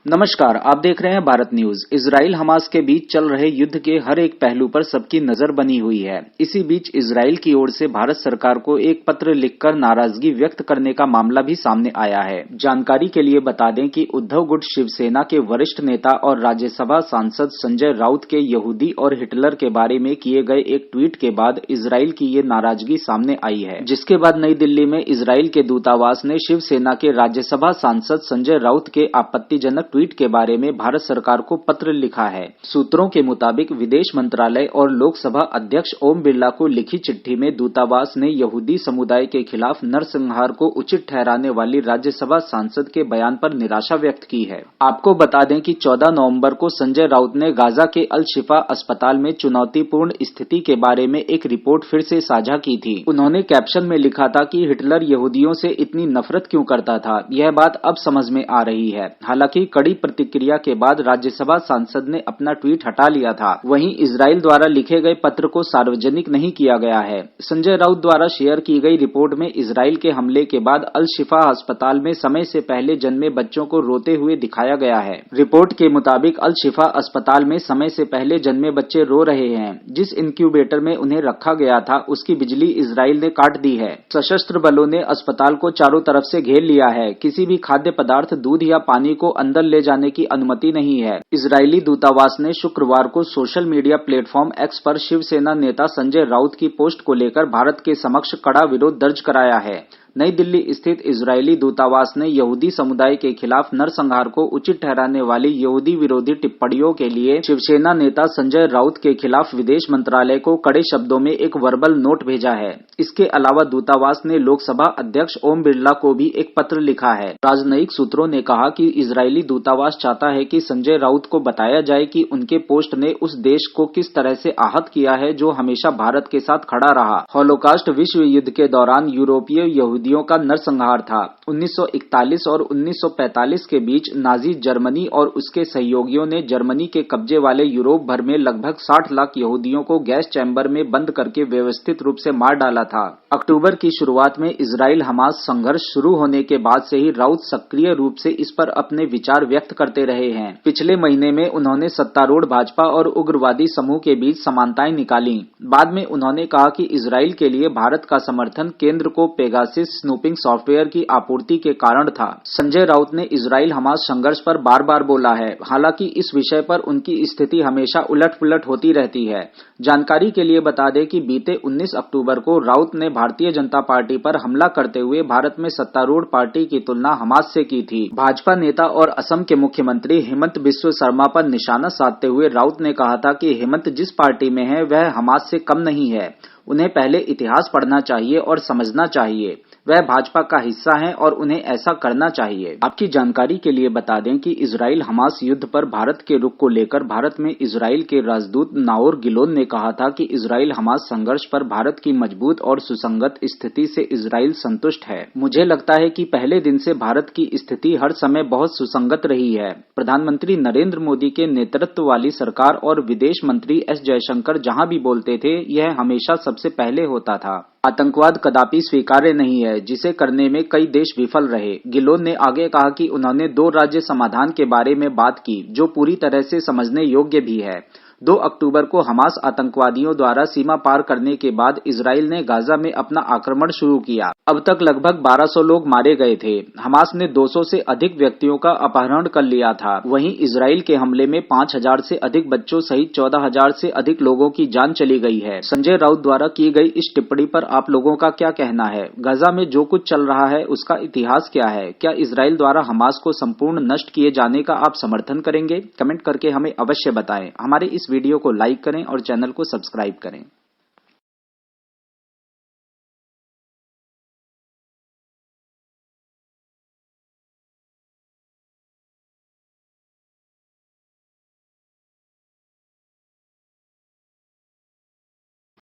नमस्कार, आप देख रहे हैं भारत न्यूज। इजराइल हमास के बीच चल रहे युद्ध के हर एक पहलू पर सबकी नजर बनी हुई है। इसी बीच इजराइल की ओर से भारत सरकार को एक पत्र लिखकर नाराजगी व्यक्त करने का मामला भी सामने आया है। जानकारी के लिए बता दें कि उद्धव गुट शिवसेना के वरिष्ठ नेता और राज्यसभा सांसद संजय राउत के यहूदी और हिटलर के बारे में किए गए एक ट्वीट के बाद इजराइल की ये नाराजगी सामने आई है, जिसके बाद नई दिल्ली में इजराइल के दूतावास ने शिवसेना के राज्यसभा सांसद संजय राउत के आपत्तिजनक ट्वीट के बारे में भारत सरकार को पत्र लिखा है। सूत्रों के मुताबिक विदेश मंत्रालय और लोकसभा अध्यक्ष ओम बिरला को लिखी चिट्ठी में दूतावास ने यहूदी समुदाय के खिलाफ नरसंहार को उचित ठहराने वाली राज्यसभा सांसद के बयान पर निराशा व्यक्त की है। आपको बता दें कि 14 नवंबर को संजय राउत ने गाजा के अल शिफा अस्पताल में चुनौतीपूर्ण स्थिति के बारे में एक रिपोर्ट फिर से साझा की थी। उन्होंने कैप्शन में लिखा था कि हिटलर यहूदियों से इतनी नफरत क्यों करता था, यह बात अब समझ में आ रही है। हालांकि कड़ी प्रतिक्रिया के बाद राज्यसभा सांसद ने अपना ट्वीट हटा लिया था। वहीं इजराइल द्वारा लिखे गए पत्र को सार्वजनिक नहीं किया गया है। संजय राउत द्वारा शेयर की गई रिपोर्ट में इजराइल के हमले के बाद अल शिफा अस्पताल में समय से पहले जन्मे बच्चों को रोते हुए दिखाया गया है। रिपोर्ट के मुताबिक अल शिफा अस्पताल में समय से पहले जन्मे बच्चे रो रहे हैं। जिस इंक्यूबेटर में उन्हें रखा गया था उसकी बिजली इजराइल ने काट दी है। सशस्त्र बलों ने अस्पताल को चारों तरफ से घेर लिया है। किसी भी खाद्य पदार्थ, दूध या पानी को अंदर ले जाने की अनुमति नहीं है। इजरायली दूतावास ने शुक्रवार को सोशल मीडिया प्लेटफॉर्म एक्स पर शिवसेना नेता संजय राउत की पोस्ट को लेकर भारत के समक्ष कड़ा विरोध दर्ज कराया है। नई दिल्ली स्थित इजरायली दूतावास ने यहूदी समुदाय के खिलाफ नरसंहार को उचित ठहराने वाली यहूदी विरोधी टिप्पणियों के लिए शिवसेना नेता संजय राउत के खिलाफ विदेश मंत्रालय को कड़े शब्दों में एक वर्बल नोट भेजा है। इसके अलावा दूतावास ने लोकसभा अध्यक्ष ओम बिरला को भी एक पत्र लिखा है। राजनयिक सूत्रों ने कहा कि इजरायली दूतावास चाहता है कि संजय राउत को बताया जाए कि उनके पोस्ट ने उस देश को किस तरह से आहत किया है जो हमेशा भारत के साथ खड़ा रहा। हॉलोकास्ट विश्व युद्ध के दौरान यूरोपीय यहूदियों का नरसंहार था। 1941 और 1945 के बीच नाजी जर्मनी और उसके सहयोगियों ने जर्मनी के कब्जे वाले यूरोप भर में लगभग 60 लाख यहूदियों को गैस चैम्बर में बंद करके व्यवस्थित रूप से मार डाला था। अक्टूबर की शुरुआत में इजराइल हमास संघर्ष शुरू होने के बाद से ही राउत सक्रिय रूप से इस पर अपने विचार व्यक्त करते रहे हैं। पिछले महीने में उन्होंने सत्तारूढ़ भाजपा और उग्रवादी समूह के बीच समानताएं निकाली। बाद में उन्होंने कहा कि इजराइल के लिए भारत का समर्थन केंद्र को पेगासिस स्नूपिंग सॉफ्टवेयर की आपूर्ति के कारण था। संजय राउत ने इजराइल हमास संघर्ष पर बार बार बोला है। हालांकि इस विषय पर उनकी स्थिति हमेशा उलट-पुलट होती रहती है। जानकारी के लिए बता दें कि बीते 19 अक्टूबर को राउत ने भारतीय जनता पार्टी पर हमला करते हुए भारत में सत्तारूढ़ पार्टी की तुलना हमास से की थी। भाजपा नेता और असम के मुख्यमंत्री हेमंत बिस्व शर्मा पर निशाना साधते हुए राउत ने कहा था कि हेमंत जिस पार्टी में है वह हमास से कम नहीं है। उन्हें पहले इतिहास पढ़ना चाहिए और समझना चाहिए। वह भाजपा का हिस्सा हैं और उन्हें ऐसा करना चाहिए। आपकी जानकारी के लिए बता दें कि इजराइल हमास युद्ध पर भारत के रुख को लेकर भारत में इजराइल के राजदूत नाओर गिलोन ने कहा था कि इजराइल हमास संघर्ष पर भारत की मजबूत और सुसंगत स्थिति से इजराइल संतुष्ट है। मुझे लगता है कि पहले दिन से भारत की स्थिति हर समय बहुत सुसंगत रही है। प्रधानमंत्री नरेंद्र मोदी के नेतृत्व वाली सरकार और विदेश मंत्री एस जयशंकर जहां भी बोलते थे यह हमेशा सबसे पहले होता था। आतंकवाद कदापि स्वीकार्य नहीं है, जिसे करने में कई देश विफल रहे। गिलोन ने आगे कहा कि उन्होंने 2 राज्य समाधान के बारे में बात की जो पूरी तरह से समझने योग्य भी है। 2 अक्टूबर को हमास आतंकवादियों द्वारा सीमा पार करने के बाद इजराइल ने गाजा में अपना आक्रमण शुरू किया। अब तक लगभग 1200 लोग मारे गए थे। हमास ने 200 से अधिक व्यक्तियों का अपहरण कर लिया था। वहीं इजराइल के हमले में 5000 से अधिक बच्चों सहित 14000 से अधिक लोगों की जान चली गई है। संजय राउत द्वारा की गई इस टिप्पणी पर आप लोगों का क्या कहना है? गाजा में जो कुछ चल रहा है उसका इतिहास क्या है? क्या इजराइल द्वारा हमास को संपूर्ण नष्ट किए जाने का आप समर्थन करेंगे? कमेंट करके हमें अवश्य बताएं। हमारे इस वीडियो को लाइक करें और चैनल को सब्सक्राइब करें।